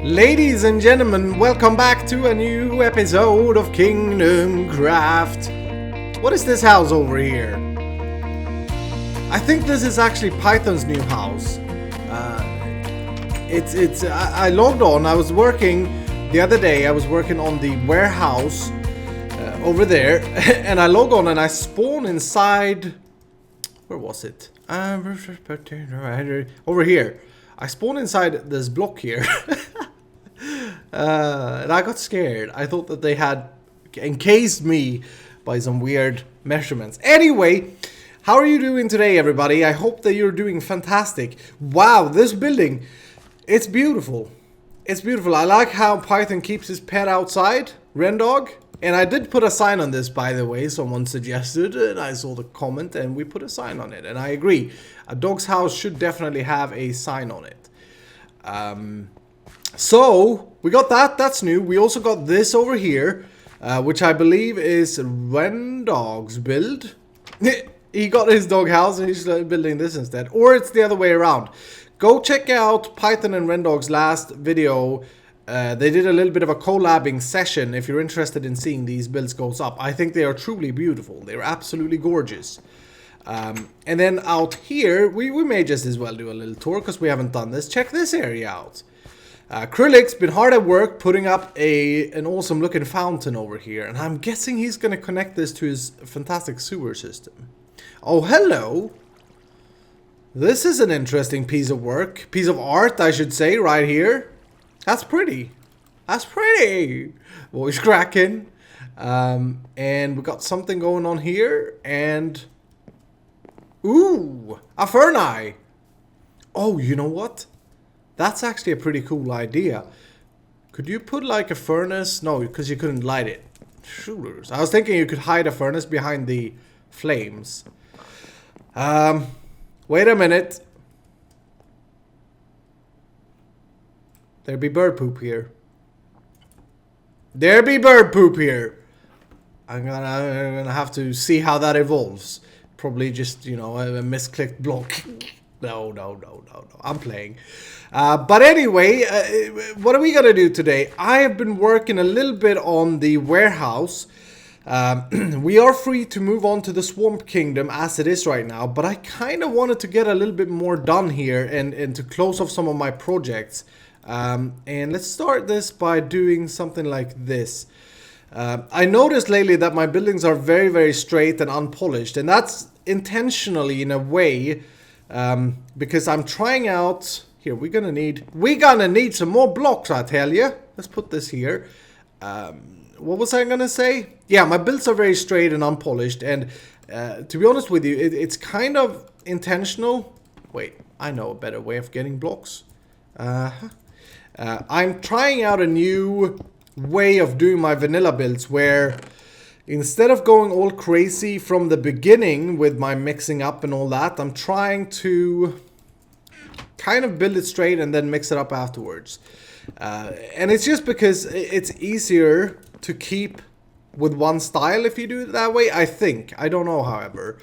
Ladies and gentlemen, welcome back to a new episode of Kingdomcraft. What is this house over here? I think this is actually Python's new house. I logged on. I was working the other day. I was working on the warehouse over there, and I log on and I spawn inside. Where was it? Over here. I spawned inside this block here. And I got scared. I thought that they had encased me by some weird measurements. Anyway, how are you doing today, everybody? I hope that you're doing fantastic. Wow, this building, it's beautiful. It's beautiful. I like how Python keeps his pet outside, Rendog. And I did put a sign on this, by the way. Someone suggested, and I saw the comment, and we put a sign on it. And I agree. A dog's house should definitely have a sign on it. So, we got that. That's new. We also got this over here, which I believe is Rendog's build. He got his dog house, and he's building this instead. Or it's the other way around. Go check out Python and Rendog's last video. They did a little bit of a collabing session if you're interested in seeing these builds goes up. I think they are truly beautiful. They're absolutely gorgeous. And then out here, we may just as well do a little tour because we haven't done this. Check this area out. Krylik's been hard at work putting up an awesome looking fountain over here. And I'm guessing he's going to connect this to his fantastic sewer system. Oh, hello. This is an interesting piece of work. Piece of art, I should say, right here. That's pretty. That's pretty. Voice cracking. And we got something going on here. And... ooh! A ferni! Oh, you know what? That's actually a pretty cool idea. Could you put like a furnace? No, because you couldn't light it. Shooters. I was thinking you could hide a furnace behind the flames. Wait a minute. There be bird poop here. There be bird poop here. I'm gonna have to see how that evolves. Probably just, you know, a misclicked block. No. I'm playing. But anyway, what are we gonna do today? I have been working a little bit on the warehouse. We are free to move on to the Swamp Kingdom as it is right now, but I kind of wanted to get a little bit more done here and to close off some of my projects. And let's start this by doing something like this. I noticed lately that my buildings are very, very straight and unpolished, and that's intentionally in a way, because I'm trying out. Here, we're gonna need some more blocks, I tell you. Let's put this here. What was I gonna say? Yeah, my builds are very straight and unpolished, and to be honest with you, it's kind of intentional. Wait, I know a better way of getting blocks. I'm trying out a new way of doing my vanilla builds where instead of going all crazy from the beginning with my mixing up and all that, I'm trying to kind of build it straight and then mix it up afterwards. And it's just because it's easier to keep with one style if you do it that way, I think. I don't know, however.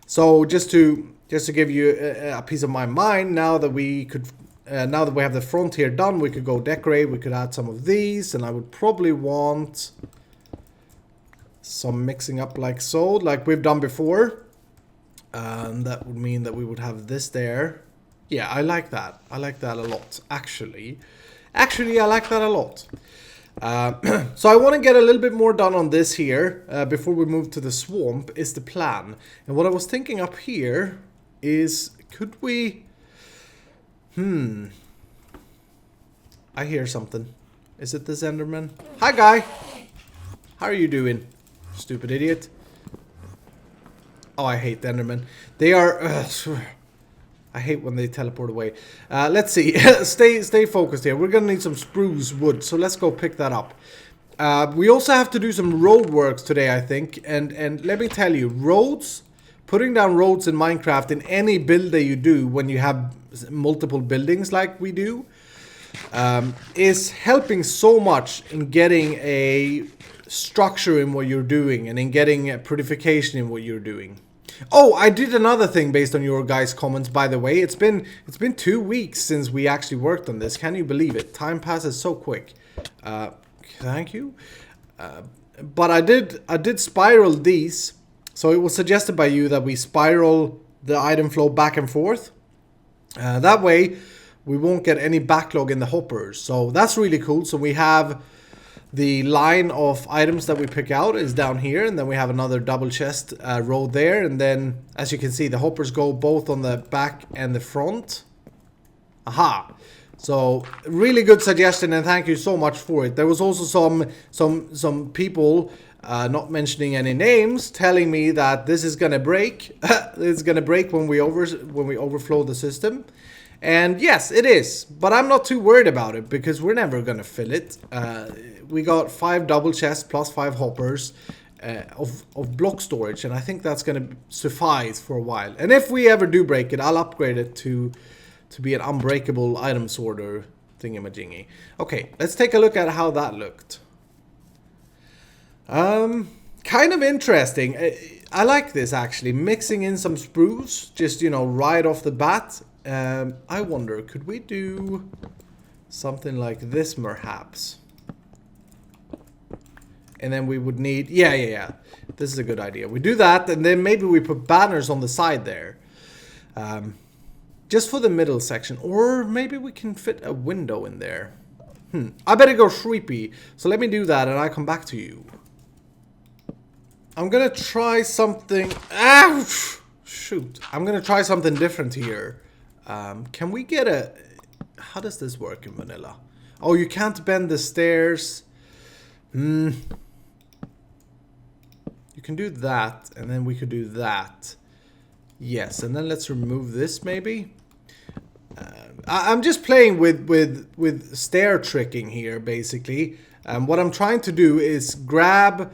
So just to give you a piece of my mind, now that we have the front here done, we could go decorate, we could add some of these, and I would probably want some mixing up like so, like we've done before. And that would mean that we would have this there. Yeah, I like that. I like that a lot, actually. Actually, I like that a lot. So I want to get a little bit more done on this here before we move to the swamp is the plan. And what I was thinking up here is, could we... I hear something. Is it this Enderman? Hi, guy. How are you doing? Stupid idiot. Oh, I hate the Enderman. They are... I hate when they teleport away. Let's see. Stay focused here. We're gonna need some spruce wood, so let's go pick that up. We also have to do some road works today, I think. And let me tell you, roads... Putting down roads in Minecraft in any build that you do when you have multiple buildings like we do is helping so much in getting a structure in what you're doing and in getting a prettification in what you're doing. Oh, I did another thing based on your guys' comments, by the way. It's been 2 weeks since we actually worked on this. Can you believe it? Time passes so quick. Thank you. But I did spiral these. So it was suggested by you that we spiral the item flow back and forth. That way we won't get any backlog in the hoppers. So that's really cool. So we have the line of items that we pick out is down here, and then we have another double chest row there, and then as you can see the hoppers go both on the back and the front. Aha! So really good suggestion, and thank you so much for it. There was also some people, not mentioning any names, telling me that this is gonna break. It's gonna break when we overflow the system. And yes, it is, but I'm not too worried about it because we're never gonna fill it. We got 5 double chests plus 5 hoppers of block storage, and I think that's gonna suffice for a while. And if we ever do break it, I'll upgrade it to be an unbreakable item sorter thingamajingy. Okay, let's take a look at how that looked. Kind of interesting. I like this actually, mixing in some spruce, just right off the bat. I wonder, could we do something like this perhaps? And then we would need, yeah. This is a good idea. We do that, and then maybe we put banners on the side there. Just for the middle section. Or maybe we can fit a window in there. I better go creepy. So let me do that, and I'll come back to you. I'm gonna try something. Ouch! Shoot. I'm gonna try something different here. Can we get a... How does this work in vanilla? Oh, you can't bend the stairs. You can do that, and then we could do that. Yes, and then let's remove this maybe. I'm just playing with stair tricking here, basically. What I'm trying to do is grab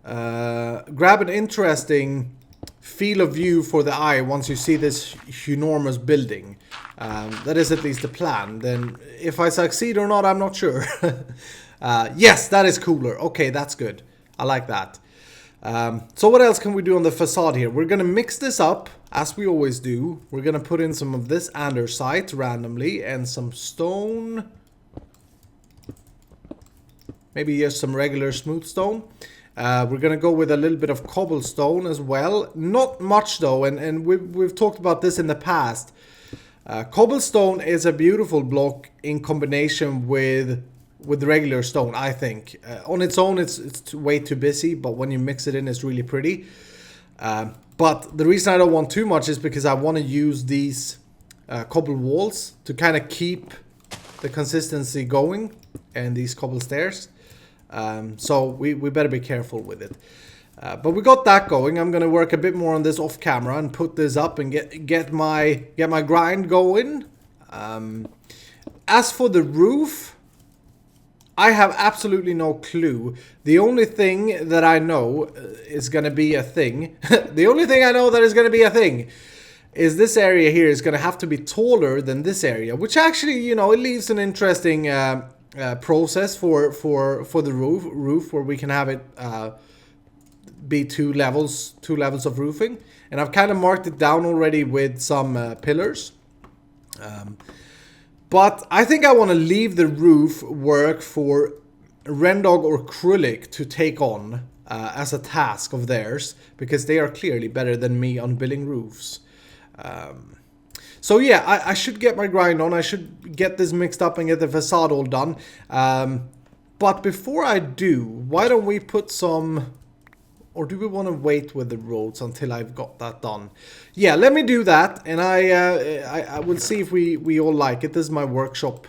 an interesting feel of view for the eye once you see this enormous building. That is at least the plan. Then if I succeed or not, I'm not sure. Yes, that is cooler. Okay, that's good. I like that. So what else can we do on the facade here? We're gonna mix this up as we always do. We're gonna put in some of this andesite randomly and some stone. Maybe just some regular smooth stone. We're gonna go with a little bit of cobblestone as well. Not much though, and we've talked about this in the past. Cobblestone is a beautiful block in combination with regular stone, I think. On its own, it's way too busy, but when you mix it in, it's really pretty. But the reason I don't want too much is because I want to use these cobble walls to kind of keep the consistency going, and these cobble stairs. So we better be careful with it. But we got that going. I'm gonna work a bit more on this off camera and put this up and get my grind going. As for the roof, I have absolutely no clue. The only thing that I know is gonna be a thing. The only thing I know that is gonna be a thing is this area here is gonna have to be taller than this area, which actually, it leaves an interesting process for the roof where we can have it be two levels of roofing, and I've kind of marked it down already with some pillars. But I think I want to leave the roof work for Rendog or Krulik to take on as a task of theirs, because they are clearly better than me on building roofs. So yeah, I should get my grind on. I should get this mixed up and get the facade all done. But before I do, why don't we put some... Or do we want to wait with the roads until I've got that done? Yeah, let me do that, and I will see if we all like it. This is my workshop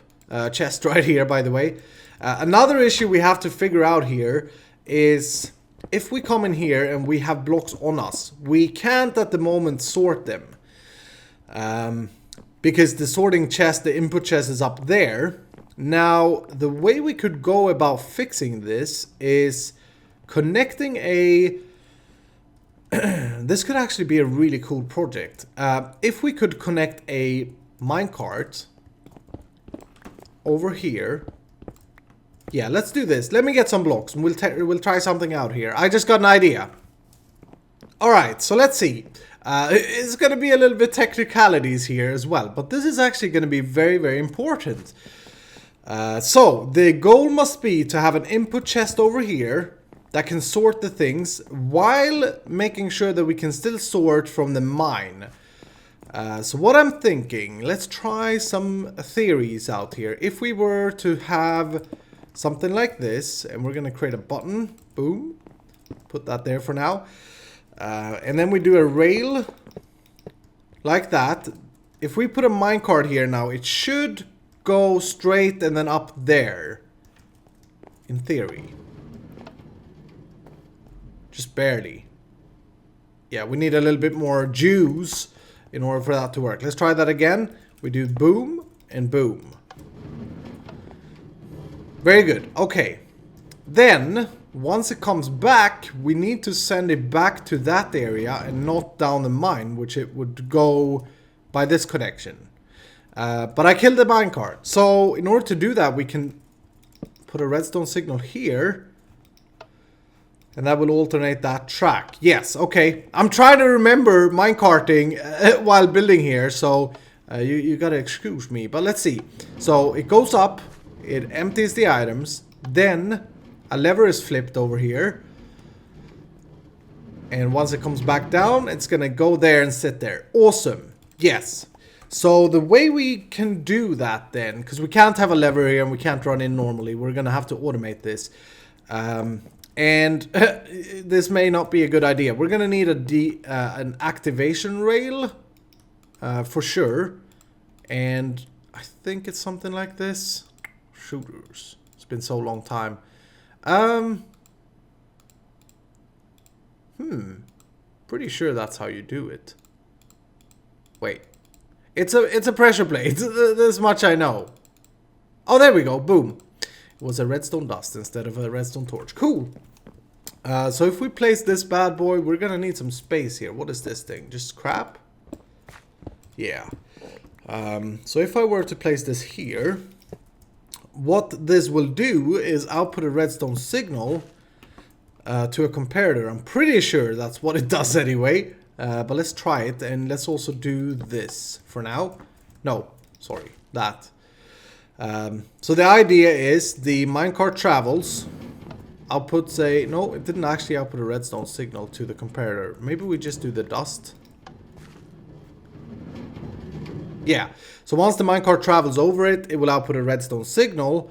chest right here, by the way. Another issue we have to figure out here is if we come in here and we have blocks on us, we can't at the moment sort them. Because the sorting chest, the input chest is up there. Now, the way we could go about fixing this is connecting a... This could actually be a really cool project. If we could connect a minecart over here. Yeah, let's do this. Let me get some blocks and we'll try something out here. I just got an idea. Alright, so let's see. It's going to be a little bit technicalities here as well, but this is actually going to be very, very important. So, the goal must be to have an input chest over here that can sort the things while making sure that we can still sort from the mine. So what I'm thinking, let's try some theories out here. If we were to have something like this, and we're going to create a button, boom, put that there for now. And then we do a rail like that. If we put a minecart here now, it should go straight and then up there. In theory. Just barely. Yeah, we need a little bit more juice in order for that to work. Let's try that again. We do boom and boom. Very good. Okay. Then, once it comes back, we need to send it back to that area and not down the mine, which it would go by this connection. But I killed the minecart. So, in order to do that, we can put a redstone signal here. And that will alternate that track. Yes, okay. I'm trying to remember minecarting while building here, so you gotta excuse me. But let's see. So it goes up, it empties the items, then a lever is flipped over here. And once it comes back down, it's gonna go there and sit there. Awesome. Yes. So the way we can do that then, because we can't have a lever here and we can't run in normally, we're gonna have to automate this. And this may not be a good idea. We're gonna need an activation rail for sure. And I think it's something like this. Shooters. It's been so long time. Pretty sure that's how you do it. Wait. It's a pressure plate. This much I know. Oh, there we go. Boom. Was a redstone dust instead of a redstone torch. Cool. So if we place this bad boy, we're gonna need some space here. What is this thing? Just scrap? Yeah. So if I were to place this here, what this will do is output a redstone signal to a comparator. I'm pretty sure that's what it does anyway. But let's try it, and let's also do this for now. No, sorry, that. So the idea is the minecart travels, outputs a... No, it didn't actually output a redstone signal to the comparator. Maybe we just do the dust. Yeah, so once the minecart travels over it, it will output a redstone signal.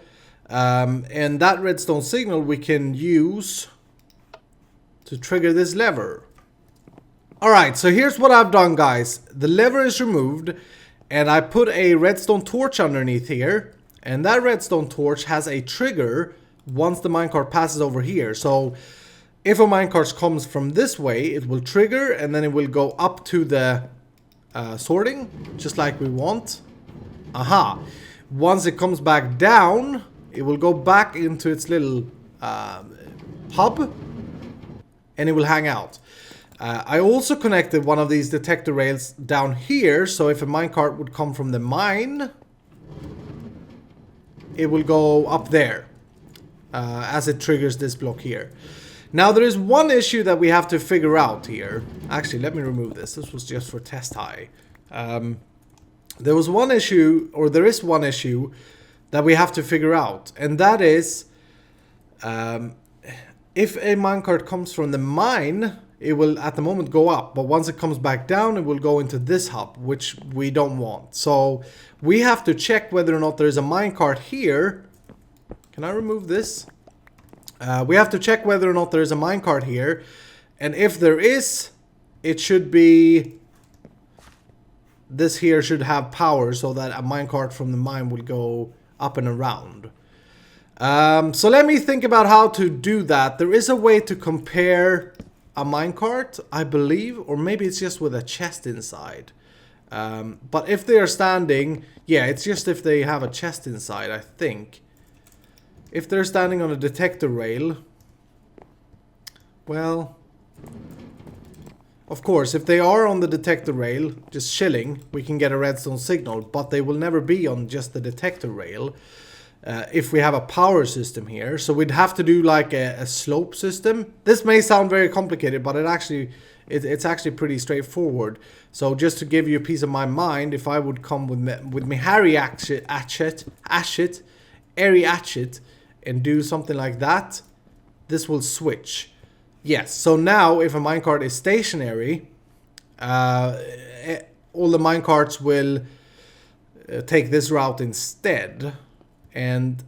And that redstone signal we can use to trigger this lever. Alright, so here's what I've done, guys. The lever is removed, and I put a redstone torch underneath here. And that redstone torch has a trigger once the minecart passes over here. So if a minecart comes from this way, it will trigger, and then it will go up to the sorting, just like we want. Aha. Once it comes back down, it will go back into its little hub, and it will hang out. I also connected one of these detector rails down here, so if a minecart would come from the mine, it will go up there as it triggers this block here. Now there is one issue that we have to figure out here. Actually, let me remove this. This was just for test high. There was one issue, or there is one issue that we have to figure out, and that is if a minecart comes from the mine, it will at the moment go up, but once it comes back down, it will go into this hub, which we don't want. So we have to check whether or not there is a minecart here. Can I remove this? We have to check whether or not there is a minecart here, and if there is, it should be... This here should have power so that a minecart from the mine will go up and around. So let me think about how to do that. There is a way to compare a minecart, I believe, or maybe it's just with a chest inside. But if they are standing, yeah, it's just if they have a chest inside, I think. If they're standing on a detector rail, well, of course, if they are on the detector rail, just chilling, we can get a redstone signal, but they will never be on just the detector rail. If we have a power system here, so we'd have to do like a slope system. This may sound very complicated, but it actually It's actually pretty straightforward. So just to give you a piece of my mind, if I would come with me Harry airy hatchet, and do something like that, this will switch. Yes, so now if a minecart is stationary, all the minecarts will take this route instead. And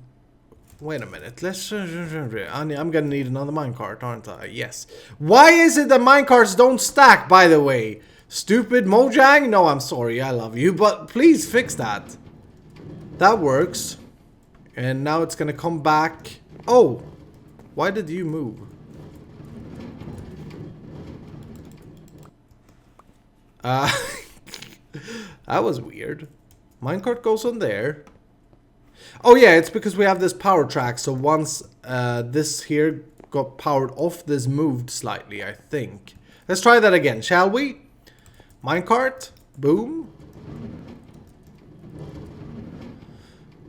wait a minute, I'm gonna need another minecart, aren't I? Yes. Why is it that minecarts don't stack, by the way? Stupid Mojang? No, I'm sorry, I love you, but please fix that. That works. And now it's gonna come back. Oh, why did you move? That was weird. Minecart goes on there. Oh yeah, it's because we have this power track. So once this here got powered off, this moved slightly, I think. Let's try that again, shall we? Minecart, boom.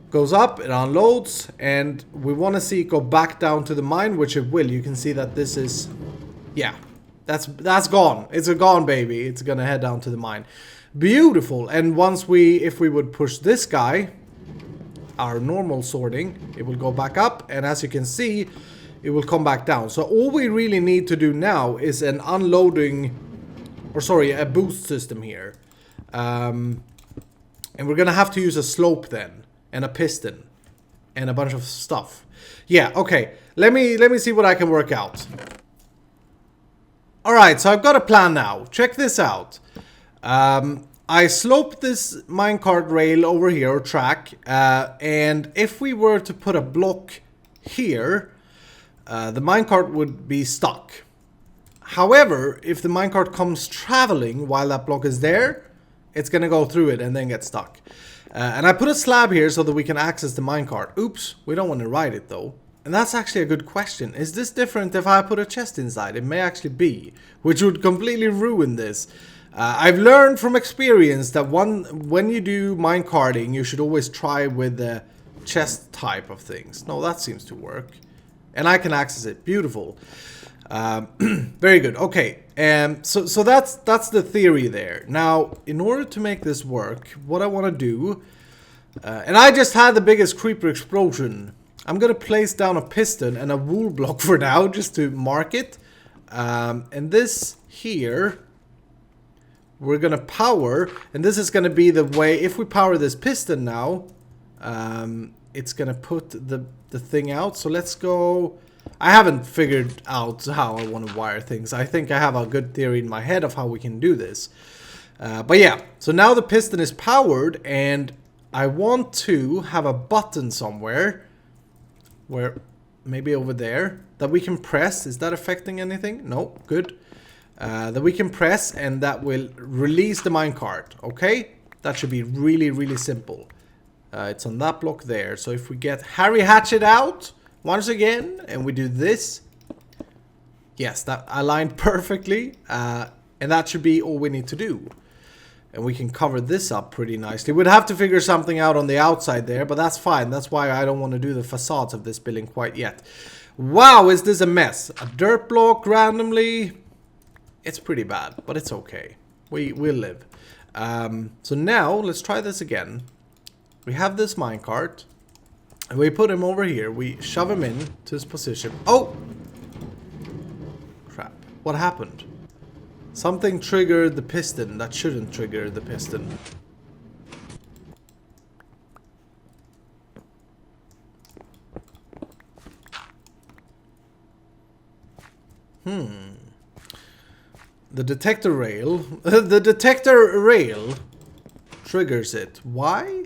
Goes up, it unloads, and we want to see it go back down to the mine, which it will. You can see that this is, yeah, that's gone. It's a gone, baby. It's gonna head down to the mine. Beautiful. And once if we would push this guy, our normal sorting, it will go back up, and as you can see, it will come back down. So all we really need to do now is an unloading, or sorry, a boost system here, and we're gonna have to use a slope then, and a piston, and a bunch of stuff. Yeah, okay. Let me see what I can work out. All right, so I've got a plan now. Check this out. I sloped this minecart rail over here, or track, and if we were to put a block here, the minecart would be stuck. However, if the minecart comes traveling while that block is there, it's gonna go through it and then get stuck. And I put a slab here so that we can access the minecart. Oops, we don't want to ride it though. And that's actually a good question. Is this different if I put a chest inside? It may actually be, which would completely ruin this. I've learned from experience that when you do minecarting, you should always try with the chest type of things. No, that seems to work. And I can access it. Beautiful. Very good. Okay. So that's the theory there. Now, in order to make this work, what I want to do, and I just had the biggest creeper explosion. I'm going to place down a piston and a wool block for now, just to mark it. And this here, we're going to power, and this is going to be the way, if we power this piston now, it's going to put the thing out. So let's go. I haven't figured out how I want to wire things. I think I have a good theory in my head of how we can do this. But yeah, so now the piston is powered, and I want to have a button somewhere, where maybe over there, that we can press. Is that affecting anything? No, good. That we can press, and that will release the minecart. Okay, that should be really, really simple. It's on that block there. So if we get Harry Hatchet out once again, and we do this, yes, that aligned perfectly, and that should be all we need to do. And we can cover this up pretty nicely. We'd have to figure something out on the outside there, but that's fine. That's why I don't want to do the facades of this building quite yet. Wow, is this a mess? A dirt block randomly? It's pretty bad, but it's okay. We'll live. So now, let's try this again. We have this minecart. And we put him over here. We shove him in to his position. Oh! Crap. What happened? Something triggered the piston that shouldn't trigger the piston. The detector rail. The detector rail triggers it. Why?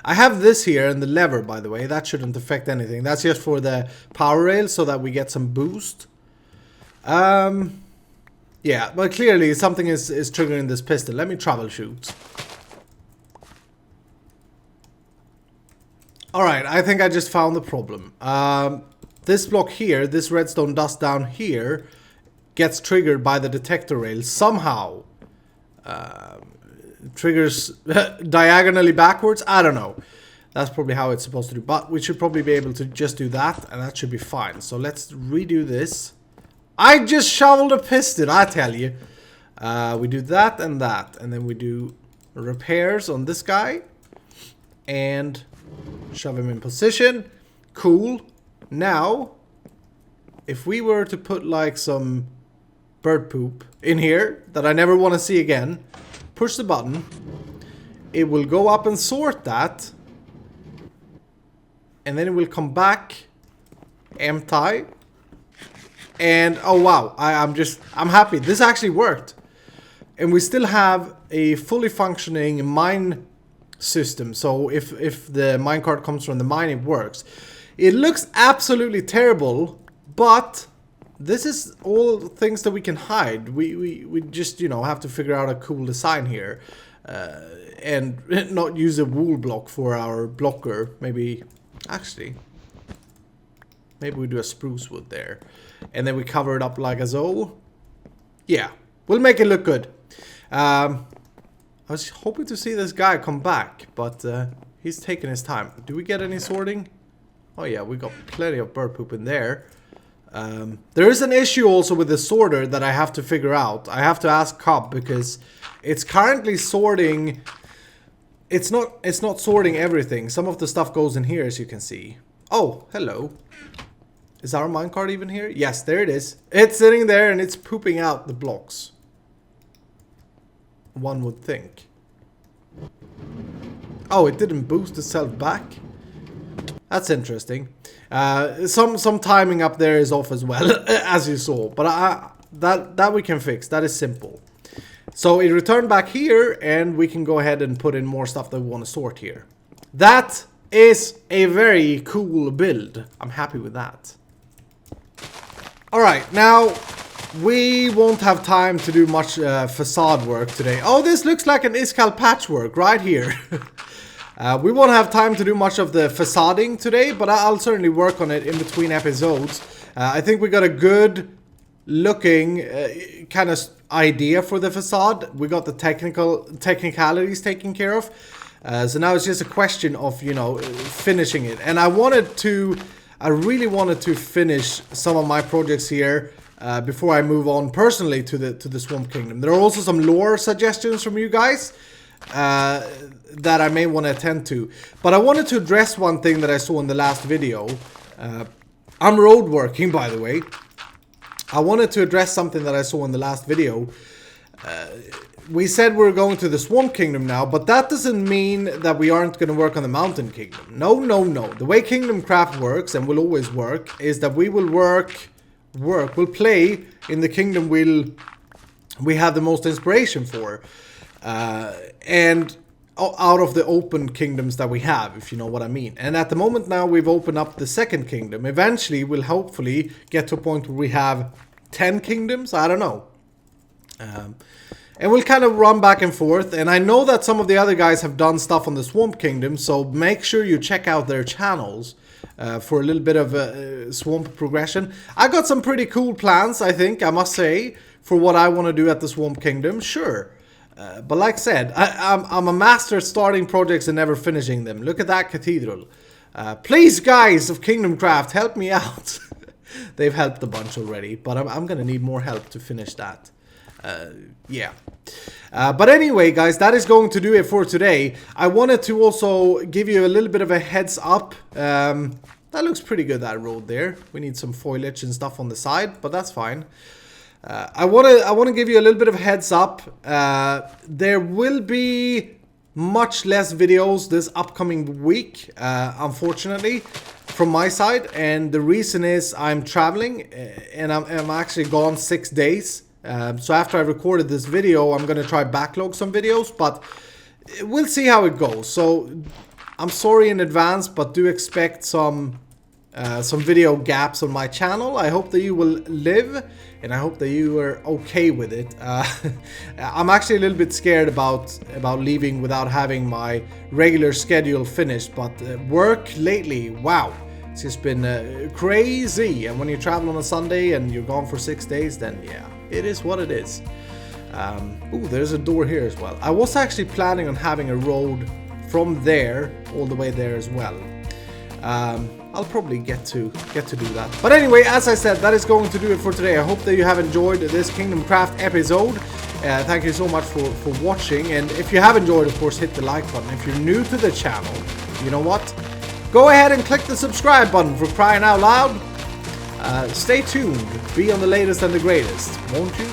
I have this here and the lever, by the way. That shouldn't affect anything. That's just for the power rail so that we get some boost. Yeah, but clearly something is triggering this piston. Let me troubleshoot. Alright, I think I just found the problem. This block here, this redstone dust down here, gets triggered by the detector rail somehow. Triggers diagonally backwards. I don't know. That's probably how it's supposed to do. But we should probably be able to just do that, and that should be fine. So let's redo this. I just shoveled a piston, I tell you. We do that, and then we do repairs on this guy. And shove him in position. Cool. Now, if we were to put like some bird poop in here that I never want to see again, push the button. It will go up and sort that. And then it will come back empty. And oh wow, I'm happy. This actually worked. And we still have a fully functioning mine system. So if the minecart comes from the mine, it works. It looks absolutely terrible, but this is all things that we can hide. We just, you know, have to figure out a cool design here. And not use a wool block for our blocker. Maybe, actually, maybe we do a spruce wood there. And then we cover it up like a so. Yeah, we'll make it look good. I was hoping to see this guy come back, but he's taking his time. Do we get any sorting? Oh yeah, we got plenty of bird poop in there. There is an issue also with the sorter that I have to figure out. I have to ask Cobb because it's currently sorting. It's not sorting everything. Some of the stuff goes in here, as you can see. Oh, hello. Is our minecart even here? Yes, there it is. It's sitting there and it's pooping out the blocks. One would think. Oh, it didn't boost itself back. That's interesting. Some timing up there is off as well, as you saw. But that we can fix. That is simple. So it returned back here, and we can go ahead and put in more stuff that we want to sort here. That is a very cool build. I'm happy with that. Alright, now we won't have time to do much facade work today. Oh, this looks like an Iskall patchwork right here. We won't have time to do much of the facading today, but I'll certainly work on it in between episodes. I think we got a good looking kind of idea for the facade. We got the technicalities taken care of. So now it's just a question of, you know, finishing it. And I really wanted to finish some of my projects here before I move on personally to the Swamp Kingdom. There are also some lore suggestions from you guys that I may want to attend to. But I wanted to address one thing that I saw in the last video. I'm road working, by the way. I wanted to address something that I saw in the last video. We said we're going to the Swamp Kingdom now, but that doesn't mean that we aren't going to work on the Mountain Kingdom. No, no, no. The way Kingdomcraft works, and will always work, is that we will we'll play in the kingdom we have the most inspiration for. And out of the open kingdoms that we have, if you know what I mean. And at the moment now, we've opened up the second kingdom. Eventually, we'll hopefully get to a point where we have 10 kingdoms. I don't know. And we'll kind of run back and forth. And I know that some of the other guys have done stuff on the Swamp Kingdom, so make sure you check out their channels for a little bit of swamp progression. I got some pretty cool plans, I think, I must say, for what I want to do at the Swamp Kingdom. Sure. But like I said, I'm a master at starting projects and never finishing them. Look at that cathedral. Please, guys of Kingdomcraft, help me out. They've helped a bunch already, but I'm going to need more help to finish that. Yeah. But anyway, guys, that is going to do it for today. I wanted to also give you a little bit of a heads up. That looks pretty good, that road there. We need some foliage and stuff on the side, but that's fine. I want to give you a little bit of a heads up. There will be much less videos this upcoming week, unfortunately, from my side. And the reason is I'm traveling, and I'm actually gone 6 days. So after I recorded this video, I'm going to try backlog some videos, but we'll see how it goes. So I'm sorry in advance, but do expect some video gaps on my channel. I hope that you will live, and I hope that you are okay with it. I'm actually a little bit scared about leaving without having my regular schedule finished, but work lately, wow, it's just been crazy. And when you travel on a Sunday and you're gone for 6 days, then yeah, it is what it is. Ooh, there's a door here as well. I was actually planning on having a road from there all the way there as well. I'll probably get to do that. But anyway, as I said, that is going to do it for today. I hope that you have enjoyed this Kingdomcraft episode. Thank you so much for watching. And if you have enjoyed, of course, hit the like button. If you're new to the channel, you know what? Go ahead and click the subscribe button, for crying out loud. Stay tuned. Be on the latest and the greatest, won't you?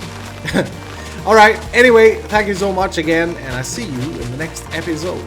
Alright, anyway, thank you so much again, and I see you in the next episode.